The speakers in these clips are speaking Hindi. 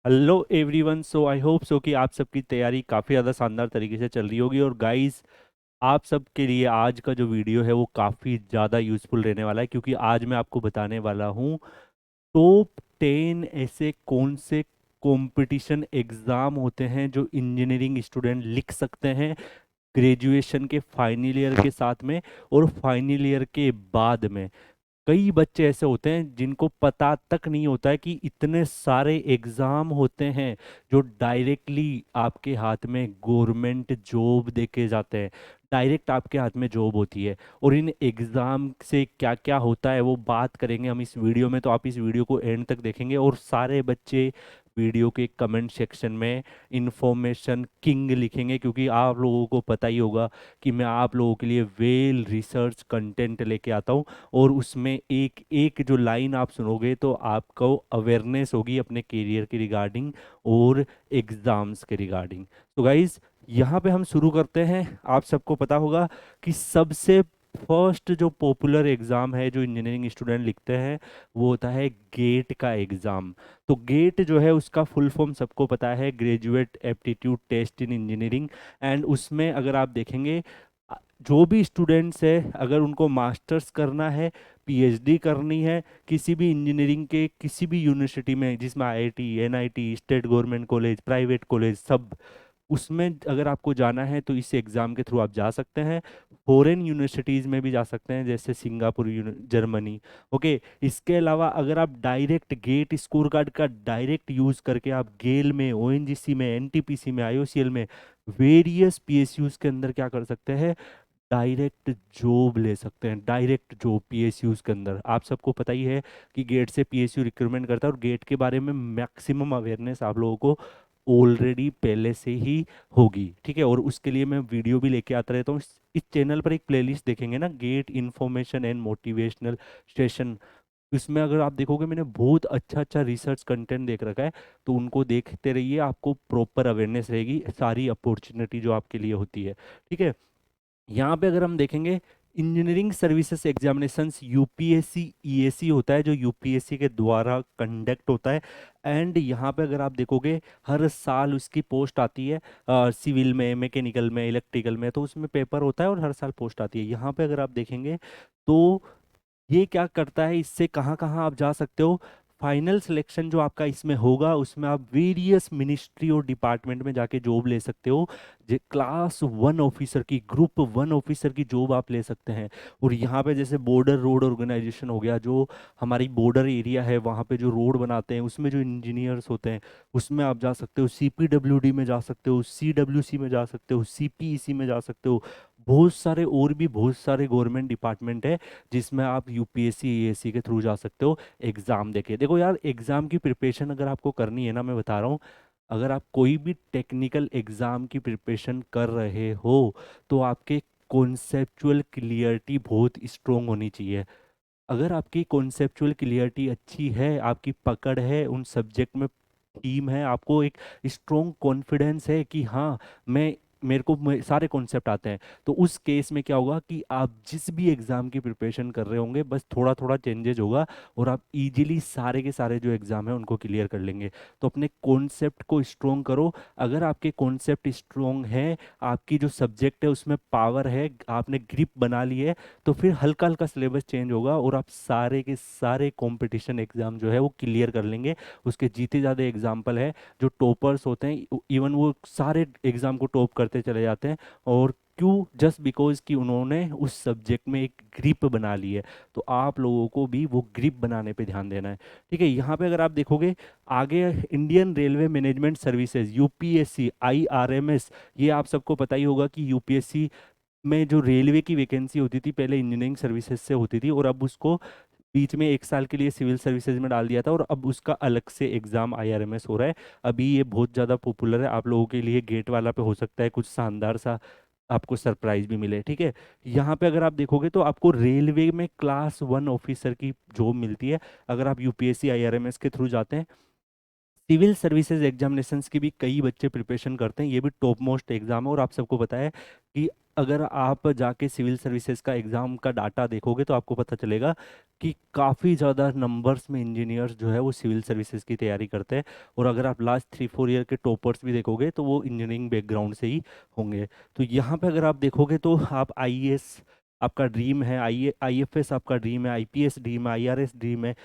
Hello everyone. So I hope so कि आप सबकी तैयारी काफ़ी ज़्यादा शानदार तरीके से चल रही होगी। और गाइस, आप सबके लिए आज का जो वीडियो है वो काफ़ी ज़्यादा यूज़फुल रहने वाला है, क्योंकि आज मैं आपको बताने वाला हूँ टॉप 10 ऐसे कौन से कंपटीशन एग्ज़ाम होते हैं जो इंजीनियरिंग स्टूडेंट लिख सकते हैं ग्रेजुएशन के फाइनल ईयर के साथ में और फाइनल ईयर के बाद में। कई बच्चे ऐसे होते हैं जिनको पता तक नहीं होता है कि इतने सारे एग्जाम होते हैं जो डायरेक्टली आपके हाथ में गवर्नमेंट जॉब देके जाते हैं। डायरेक्ट आपके हाथ में जॉब होती है। और इन एग्जाम से क्या क्या होता है वो बात करेंगे हम इस वीडियो में, तो आप इस वीडियो को एंड तक देखेंगे। और सारे बच्चे वीडियो के कमेंट सेक्शन में इंफॉर्मेशन किंग लिखेंगे, क्योंकि आप लोगों को पता ही होगा कि मैं आप लोगों के लिए वेल रिसर्च कंटेंट लेके आता हूँ। और उसमें एक एक जो लाइन आप सुनोगे तो आपको अवेयरनेस होगी अपने करियर के रिगार्डिंग और एग्जाम्स के रिगार्डिंग। तो गाइज, यहाँ पे हम शुरू करते हैं। आप सबको पता होगा कि सबसे फर्स्ट जो पॉपुलर एग्ज़ाम है जो इंजीनियरिंग स्टूडेंट लिखते हैं वो होता है गेट का एग्ज़ाम। तो गेट जो है उसका फुल फॉर्म सबको पता है, graduate aptitude test in engineering. And उसमें अगर आप देखेंगे, जो भी स्टूडेंट्स है अगर उनको मास्टर्स करना है, पीएचडी करनी है किसी भी इंजीनियरिंग के किसी भी यूनिवर्सिटी में, जिसमें IIT, NIT, state government college, private college, सब, उसमें अगर आपको जाना है तो इस एग्ज़ाम के थ्रू आप जा सकते हैं। फॉरेन यूनिवर्सिटीज़ में भी जा सकते हैं, जैसे सिंगापुर, जर्मनी। ओके। इसके अलावा अगर आप डायरेक्ट गेट स्कोर कार्ड का डायरेक्ट यूज़ करके आप गेल में, ओएनजीसी में, एनटीपीसी में, आईओसीएल में, वेरियस पीएसयूज के अंदर क्या कर सकते हैं, डायरेक्ट जॉब ले सकते हैं। डायरेक्ट जॉब पीएसयूज के अंदर आप सबको पता ही है कि गेट से पीएसयू रिक्रूटमेंट करता है, और गेट के बारे में मैक्सिमम अवेयरनेस आप लोगों को ऑलरेडी पहले से ही होगी। ठीक है। और उसके लिए मैं वीडियो भी लेके आता रहता हूँ। इस चैनल पर एक प्लेलिस्ट देखेंगे ना, gate information and motivational session. इसमें अगर आप देखोगे मैंने बहुत अच्छा अच्छा रिसर्च कंटेंट देख रखा है। तो उनको देखते रहिए, आपको प्रॉपर अवेयरनेस रहेगी सारी अपॉर्चुनिटी जो आपके लिए होती है। ठीक है। यहाँ पे अगर हम देखेंगे, engineering services examinations UPSC EAC होता है जो यूपीएससी के द्वारा कंडक्ट होता है। एंड यहाँ पे अगर आप देखोगे हर साल उसकी पोस्ट आती है, सिविल में, मैकेनिकल में, इलेक्ट्रिकल में, तो उसमें पेपर होता है और हर साल पोस्ट आती है। यहाँ पे अगर आप देखेंगे तो ये क्या करता है, इससे कहाँ कहाँ आप जा सकते हो। फाइनल सिलेक्शन जो आपका इसमें होगा उसमें आप वेरियस मिनिस्ट्री और डिपार्टमेंट में जाके जॉब ले सकते हो। क्लास 1 ऑफिसर की, ग्रुप 1 ऑफिसर की जॉब आप ले सकते हैं। और यहाँ पे जैसे बॉर्डर रोड ऑर्गेनाइजेशन हो गया, जो हमारी बॉर्डर एरिया है वहाँ पे जो रोड बनाते हैं उसमें जो इंजीनियर्स होते हैं उसमें आप जा सकते हो। सीपीडब्ल्यूडी में जा सकते हो, सीडब्ल्यूसी में जा सकते हो, सीपीईसी में जा सकते हो। बहुत सारे और भी बहुत सारे गवर्नमेंट डिपार्टमेंट है जिसमें आप यूपीएससी एएससी के थ्रू जा सकते हो एग्जाम देके। देखो यार, एग्जाम की प्रिपरेशन अगर आपको करनी है ना, मैं बता रहा हूँ, अगर आप कोई भी टेक्निकल एग्जाम की प्रिपरेशन कर रहे हो तो आपके कॉन्सेप्चुअल क्लियरिटी बहुत स्ट्रोंग होनी चाहिए। अगर आपकी कॉन्सेप्चुअल क्लियरिटी अच्छी है, आपकी पकड़ है उन सब्जेक्ट में, टीम है, आपको एक स्ट्रोंग कॉन्फिडेंस है कि हाँ, मैं मेरे को सारे कॉन्सेप्ट आते हैं, तो उस केस में क्या होगा कि आप जिस भी एग्ज़ाम की प्रिपरेशन कर रहे होंगे बस थोड़ा थोड़ा चेंजेज होगा और आप इजीली सारे के सारे जो एग्ज़ाम है उनको क्लियर कर लेंगे। तो अपने कॉन्सेप्ट को स्ट्रोंग करो। अगर आपके कॉन्सेप्ट स्ट्रोंग है, आपकी जो सब्जेक्ट है उसमें पावर है, आपने ग्रिप बना ली है, तो फिर हल्का हल्का सिलेबस चेंज होगा और आप सारे के सारे कंपटीशन एग्जाम जो है वो क्लियर कर लेंगे। उसके जीते ज़्यादा एग्जाम्पल है, जो टॉपर्स होते हैं इवन वो सारे एग्जाम को टॉप करते चले जाते हैं। और क्यों? जस्ट बिकॉज कि उन्होंने उस सब्जेक्ट में एक ग्रिप बना ली है। तो आप लोगों को भी वो ग्रिप बनाने पे ध्यान देना है। ठीक है। यहाँ पे अगर आप देखोगे आगे, Indian railway management services, UPSC, IRMS, ये आप सबको पता ही होगा कि यूपीएससी में जो रेलवे की वैकेंसी होती थी पहले इंजीनियरिंग सर्विसेज से होती थी, और अब उसको बीच में 1 साल के लिए सिविल सर्विसेज में डाल दिया था, और अब उसका अलग से एग्जाम आईआरएमएस हो रहा है। अभी ये बहुत ज़्यादा पॉपुलर है। आप लोगों के लिए गेट वाला पे हो सकता है कुछ शानदार सा आपको सरप्राइज भी मिले। ठीक है। यहाँ पे अगर आप देखोगे तो आपको रेलवे में क्लास 1 ऑफिसर की जॉब मिलती है अगर आप यूपीएससी आईआरएमएस के थ्रू जाते हैं। सिविल सर्विसेज एग्जामिनेशंस की भी कई बच्चे प्रिपरेशन करते हैं, ये भी टॉप मोस्ट एग्जाम है। और आप सबको पता है कि अगर आप जाके सिविल सर्विसेज का एग्ज़ाम का डाटा देखोगे तो आपको पता चलेगा कि काफ़ी ज़्यादा नंबर्स में इंजीनियर्स जो है वो सिविल सर्विसेज की तैयारी करते हैं। और अगर आप लास्ट 3-4 ईयर के टॉपर्स भी देखोगे तो वो इंजीनियरिंग बैकग्राउंड से ही होंगे। तो यहाँ पे अगर आप देखोगे तो आप आईएएस आपका ड्रीम है, आईएफएस आपका ड्रीम है, आईपीएस ड्रीम है, आईआरएस ड्रीम है,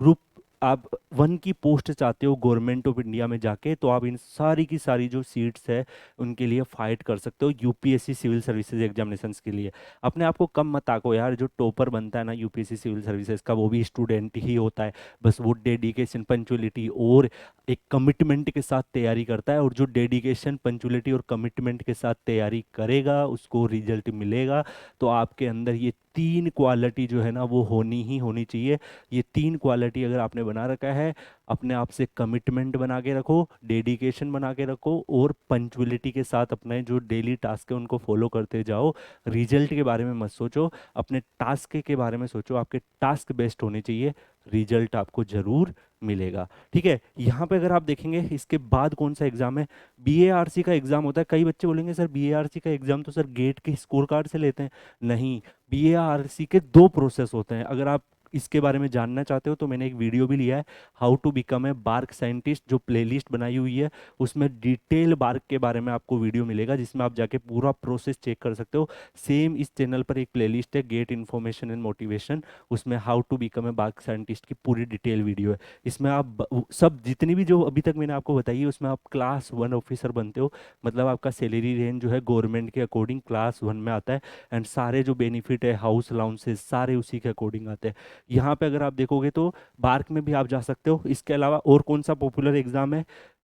ग्रुप आप 1 की पोस्ट चाहते हो गवर्नमेंट ऑफ इंडिया में जाके, तो आप इन सारी की सारी जो सीट्स है उनके लिए फाइट कर सकते हो यूपीएससी सिविल सर्विसेज एग्जामिनेशंस के लिए। अपने आप को कम मत आको यार, जो टॉपर बनता है ना यूपीएससी सिविल सर्विसेज का वो भी स्टूडेंट ही होता है। बस वो डेडिकेशन, पंचुअलिटी और एक कमिटमेंट के साथ तैयारी करता है, और जो डेडिकेशन, पंचुअलिटी और कमिटमेंट के साथ तैयारी करेगा उसको रिजल्ट मिलेगा। तो आपके अंदर ये 3 क्वालिटी जो है ना वो होनी ही होनी चाहिए। ये 3 क्वालिटी अगर आपने बना रखा है, अपने आप से कमिटमेंट बना के रखो, डेडिकेशन बना के रखो, और पंचुअलिटी के साथ अपने जो डेली टास्क है उनको फॉलो करते जाओ। रिजल्ट के बारे में मत सोचो, अपने टास्क के बारे में सोचो, आपके टास्क बेस्ट होने चाहिए, रिजल्ट आपको जरूर मिलेगा। ठीक है, यहाँ पे अगर आप देखेंगे इसके बाद कौन सा एग्जाम है, बीएआरसी का एग्जाम होता है। कई बच्चे बोलेंगे सर बीएआरसी का एग्जाम तो सर गेट के स्कोर कार्ड से लेते हैं। नहीं, बीएआरसी के 2 प्रोसेस होते हैं। अगर आप इसके बारे में जानना चाहते हो तो मैंने एक वीडियो भी लिया है, how to become a BARC scientist, जो प्लेलिस्ट बनाई हुई है उसमें डिटेल बार्क के बारे में आपको वीडियो मिलेगा, जिसमें आप जाके पूरा प्रोसेस चेक कर सकते हो। सेम इस चैनल पर एक प्लेलिस्ट है, गेट इन्फॉर्मेशन एंड मोटिवेशन, उसमें how to become a BARC scientist की पूरी डिटेल वीडियो है। इसमें आप सब जितनी भी जो अभी तक मैंने आपको बताई है उसमें आप क्लास 1 ऑफिसर बनते हो, मतलब आपका सैलरी रेंज जो है गवर्नमेंट के अकॉर्डिंग क्लास 1 में आता है, एंड सारे जो बेनिफिट है, हाउस अलाउंसेस, सारे उसी के अकॉर्डिंग आते हैं। यहाँ पे अगर आप देखोगे तो बार्क में भी आप जा सकते हो। इसके अलावा और कौन सा पॉपुलर एग्जाम है,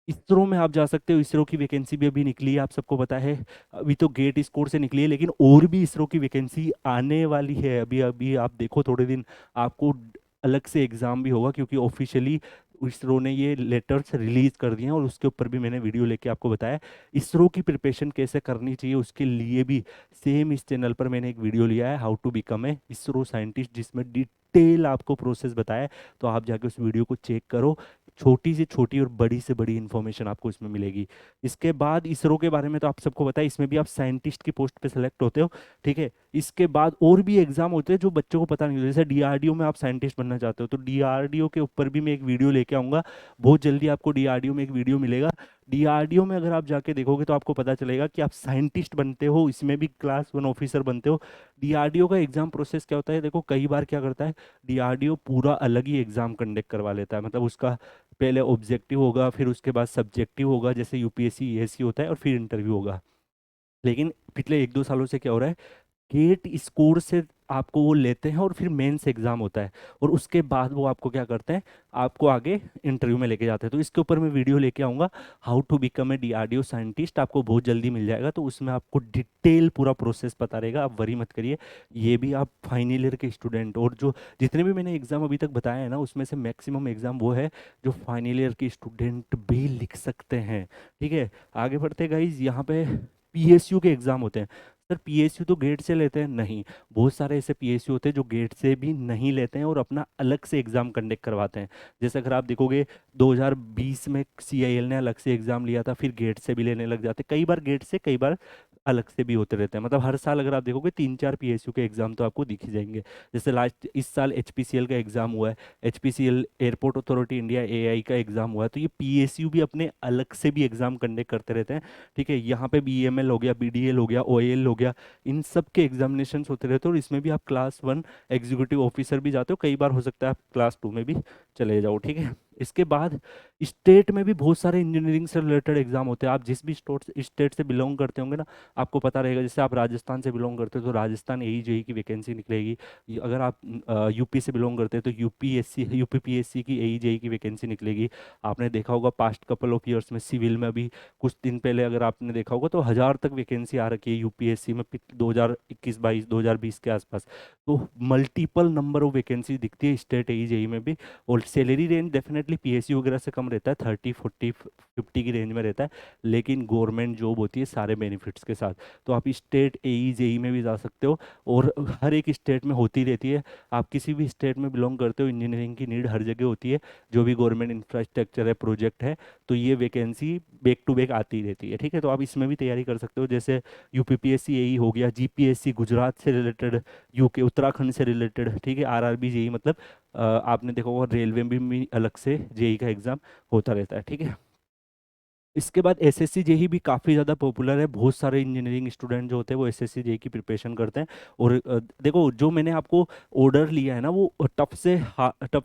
इसरो में आप जा सकते हो। इसरो की वैकेंसी भी अभी निकली है, आप सबको पता है। अभी तो गेट स्कोर से निकली है, लेकिन और भी इसरो की वैकेंसी आने वाली है। अभी अभी आप देखो थोड़े दिन आपको अलग से एग्जाम भी होगा, क्योंकि ऑफिशियली इसरो ने ये लेटर्स रिलीज कर दिए हैं, और उसके ऊपर भी मैंने वीडियो लेके आपको बताया। इसरो की प्रिपरेशन कैसे करनी चाहिए उसके लिए भी सेम इस चैनल पर मैंने एक वीडियो लिया है, how to become a ISRO scientist, जिसमें डिटेल आपको प्रोसेस बताया है। तो आप जाके उस वीडियो को चेक करो, छोटी से छोटी और बड़ी से बड़ी इंफॉर्मेशन आपको इसमें मिलेगी। इसके बाद इसरो के बारे में तो आप सबको पता है, इसमें भी आप साइंटिस्ट की पोस्ट पे सेलेक्ट होते हो। ठीक है, इसके बाद और भी एग्जाम होते हैं जो बच्चों को पता नहीं होता, जैसे डीआरडीओ में आप साइंटिस्ट बनना चाहते हो तो डीआरडीओ के ऊपर भी मैं एक वीडियो लेके आऊंगा। बहुत जल्दी आपको डीआरडीओ में एक वीडियो मिलेगा। डीआरडीओ में अगर आप जाके देखोगे तो आपको पता चलेगा कि आप साइंटिस्ट बनते हो, इसमें भी क्लास 1 ऑफिसर बनते हो। डीआरडीओ का एग्जाम प्रोसेस क्या होता है, देखो कई बार क्या करता है, डीआरडीओ पूरा अलग ही एग्जाम कंडक्ट करवा लेता है। मतलब उसका पहले ऑब्जेक्टिव होगा, फिर उसके बाद सब्जेक्टिव होगा, जैसे यूपीएससी ईएससी होता है, और फिर इंटरव्यू होगा। लेकिन पिछले 1-2 सालों से क्या हो रहा है, गेट स्कोर से आपको वो लेते हैं और फिर मेंस एग्जाम होता है, और उसके बाद वो आपको क्या करते हैं, आपको आगे इंटरव्यू में लेके जाते हैं। तो इसके ऊपर मैं वीडियो लेके आऊंगा, how to become a DRDO scientist, आपको बहुत जल्दी मिल जाएगा। तो उसमें आपको डिटेल पूरा प्रोसेस पता रहेगा, आप वरी मत करिए। ये भी आप फाइनल ईयर के स्टूडेंट, और जो जितने भी मैंने एग्जाम अभी तक बताए हैं ना उसमें से मैक्सिमम एग्जाम वो है जो फाइनल ईयर के स्टूडेंट भी लिख सकते हैं। ठीक है, आगे बढ़ते गाइज। यहाँ पे पीएसयू के एग्जाम होते हैं। सर पीएसयू तो गेट से लेते हैं, नहीं, बहुत सारे ऐसे पीएसयू होते हैं जो गेट से भी नहीं लेते हैं और अपना अलग से एग्जाम कंडक्ट करवाते हैं। जैसे अगर आप देखोगे 2020 में सीआईएल ने अलग से एग्जाम लिया था, फिर गेट से भी लेने लग जाते, कई बार गेट से कई बार अलग से भी होते रहते हैं। मतलब हर साल अगर आप देखोगे 3-4 पीएसयू के एग्जाम तो आपको दिख ही जाएंगे। जैसे लास्ट इस साल एचपीसीएल का एग्जाम हुआ है, HPCL airport authority India AI का एग्जाम हुआ है। तो ये पीएसयू भी अपने अलग से भी एग्जाम कंडक्ट करते रहते हैं। ठीक है, यहाँ पे बीएमएल हो गया, बीडीएल हो गया, ओएएल हो गया, इन सब के एग्जामिनेशन होते रहते हैं। और इसमें भी आप क्लास 1 एग्जीक्यूटिव ऑफिसर भी जाते हो, कई बार हो सकता है आप क्लास 2 में भी चले जाओ। ठीक है, इसके बाद स्टेट में भी बहुत सारे इंजीनियरिंग से रिलेटेड एग्जाम होते हैं। आप जिस भी स्टेट से बिलोंग करते होंगे ना, आपको पता रहेगा। जैसे आप राजस्थान से बिलोंग करते हो तो राजस्थान एई जेई की वैकेंसी निकलेगी। अगर आप यूपी से बिलोंग करते हैं तो यूपीपीएससी की एई जेई की वैकेंसी निकलेगी। आपने देखा होगा पास्ट कपल ऑफ ईयर्स में सिविल में अभी कुछ दिन पहले अगर आपने देखा होगा तो 1000 तक वैकेंसी आ रखी है यूपीएससी में, 2021-22 2020 के आसपास। तो मल्टीपल नंबर ऑफ वैकेंसी दिखती है स्टेट एई जेई में भी। और salary range definitely definitely PSU वगैरह से कम रहता है, 30 40 50 की रेंज में रहता है, लेकिन गवर्नमेंट जॉब होती है सारे बेनिफिट्स के साथ। तो आप स्टेट एई जेई में भी जा सकते हो, और हर एक स्टेट में होती रहती है। आप किसी भी स्टेट में बिलोंग करते हो, इंजीनियरिंग की नीड हर जगह होती है, जो भी गवर्नमेंट इंफ्रास्ट्रक्चर है, प्रोजेक्ट है, तो ये वैकेंसी बैक टू बैक आती रहती है। ठीक है, तो आप इसमें भी तैयारी कर सकते हो, जैसे यूपीपीएससी एई हो गया, जीपीएससी गुजरात से रिलेटेड, यूके उत्तराखंड से रिलेटेड। ठीक है, आरआरबी जेई मतलब आपने देखा होगा रेलवे में भी अलग से जेई का एग्जाम होता रहता है। ठीक है, इसके बाद एसएससी जेई भी काफ़ी ज़्यादा पॉपुलर है। बहुत सारे इंजीनियरिंग स्टूडेंट जो होते हैं वो एसएससी जेई की प्रिपरेशन करते हैं। और देखो, जो मैंने आपको ऑर्डर लिया है ना, वो टफ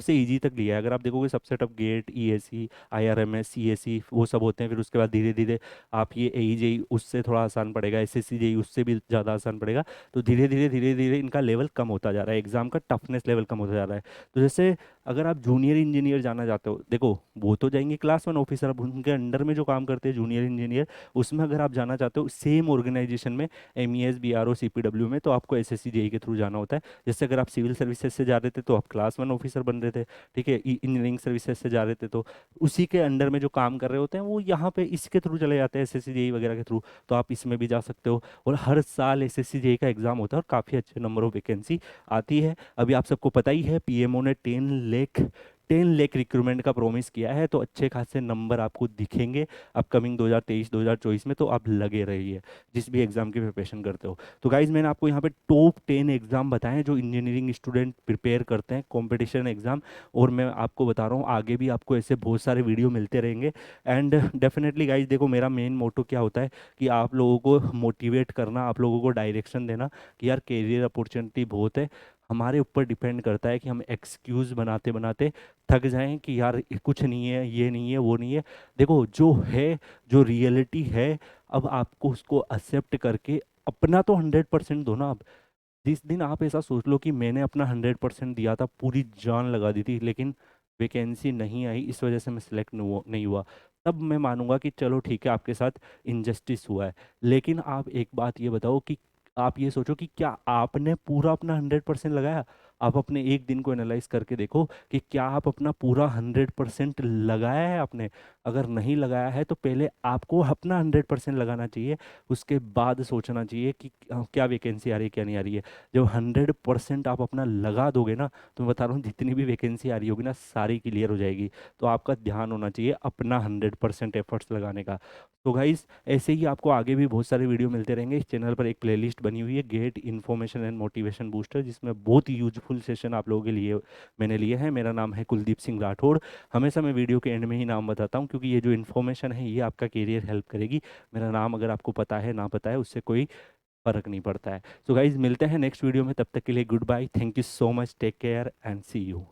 से इजी तक लिया है। अगर आप देखोगे, सबसे tough gate, ESC, IRMS, CSC, वो सब होते हैं। फिर उसके बाद धीरे धीरे आप ये एई जेई, उससे थोड़ा आसान पड़ेगा, एसएससी जेई उससे भी ज़्यादा आसान पड़ेगा। तो धीरे धीरे इनका लेवल कम होता जा रहा है, एग्जाम का टफनेस लेवल कम होता जा रहा है। तो जैसे अगर आप जूनियर इंजीनियर जाना चाहते हो, देखो वो तो जाएंगे क्लास 1 ऑफिसर, अब उनके अंडर में जो काम करते हैं जूनियर इंजीनियर, उसमें अगर आप जाना चाहते हो सेम ऑर्गेनाइजेशन में, एमईएस, बीआरओ, सीपीडब्ल्यू में, तो आपको एसएससी जेई के थ्रू जाना होता है। जैसे अगर आप सिविल सर्विसेज से जा रहे थे तो आप क्लास 1 ऑफिसर बन रहे थे। ठीक है, इंजीनियरिंग सर्विसेज से जा रहे थे तो उसी के अंडर में जो काम कर रहे होते हैं वो यहाँ पे इसके थ्रू चले जाते हैं, एसएससी जेई वगैरह के थ्रू। तो आप इसमें भी जा सकते हो। और हर साल एसएससी जेई का एग्जाम होता है, और काफ़ी अच्छे नंबर ऑफ वैकेंसी आती है। अभी आप सबको पता ही है, पीएमओ ने 10 लाख रिक्रूटमेंट का प्रॉमिस किया है, तो अच्छे खासे नंबर आपको दिखेंगे अपकमिंग 2023-2024 में। तो आप लगे रहिए जिस भी एग्जाम की प्रिपरेशन करते हो। तो गाइज, मैंने आपको यहाँ पे टॉप 10 एग्जाम बताए हैं जो इंजीनियरिंग स्टूडेंट प्रिपेयर करते हैं, कंपटीशन एग्जाम। और मैं आपको बता रहा हूँ, आगे भी आपको ऐसे बहुत सारे वीडियो मिलते रहेंगे। एंड डेफिनेटली गाइज, देखो मेरा मेन मोटो क्या होता है कि आप लोगों को मोटिवेट करना, आप लोगों को डायरेक्शन देना कि यार कैरियर अपॉर्चुनिटी बहुत है। हमारे ऊपर डिपेंड करता है कि हम एक्सक्यूज़ बनाते बनाते थक जाएं कि यार ये कुछ नहीं है, ये नहीं है, वो नहीं है। देखो जो है, जो रियलिटी है, अब आपको उसको एक्सेप्ट करके अपना तो 100% दो ना। अब जिस दिन आप ऐसा सोच लो कि मैंने अपना 100% दिया था, पूरी जान लगा दी थी, लेकिन वैकेंसी नहीं आई, इस वजह से मैं सिलेक्ट नहीं हुआ, तब मैं मानूंगा कि चलो ठीक है, आपके साथ इनजस्टिस हुआ है। लेकिन आप एक बात ये बताओ कि आप ये सोचो कि क्या आपने पूरा अपना 100% लगाया। आप अपने एक दिन को एनालाइज करके देखो कि क्या आप अपना पूरा 100% लगाया है आपने। अगर नहीं लगाया है तो पहले आपको अपना 100% लगाना चाहिए, उसके बाद सोचना चाहिए कि क्या वैकेंसी आ रही है, क्या नहीं आ रही है। जब 100% आप अपना लगा दोगे ना, तो मैं बता रहा हूँ जितनी भी वैकेंसी आ रही होगी ना, सारी क्लियर हो जाएगी। तो आपका ध्यान होना चाहिए अपना 100% एफर्ट्स लगाने का। तो गाइज, ऐसे ही आपको आगे भी बहुत सारे वीडियो मिलते रहेंगे। इस चैनल पर एक प्लेलिस्ट बनी हुई है, get information and motivation booster, जिसमें बहुत यूजफुल सेशन आप लोगों के लिए मैंने लिए हैं। मेरा नाम है कुलदीप सिंह राठौड़। हमेशा मैं वीडियो के एंड में ही नाम बताता हूँ, क्योंकि ये जो इन्फॉर्मेशन है ये आपका करियर हेल्प करेगी। मेरा नाम अगर आपको पता है ना पता है, उससे कोई फर्क नहीं पड़ता है। सो गाइज, मिलते हैं नेक्स्ट वीडियो में, तब तक के लिए good bye, thank you so much, take care and see you.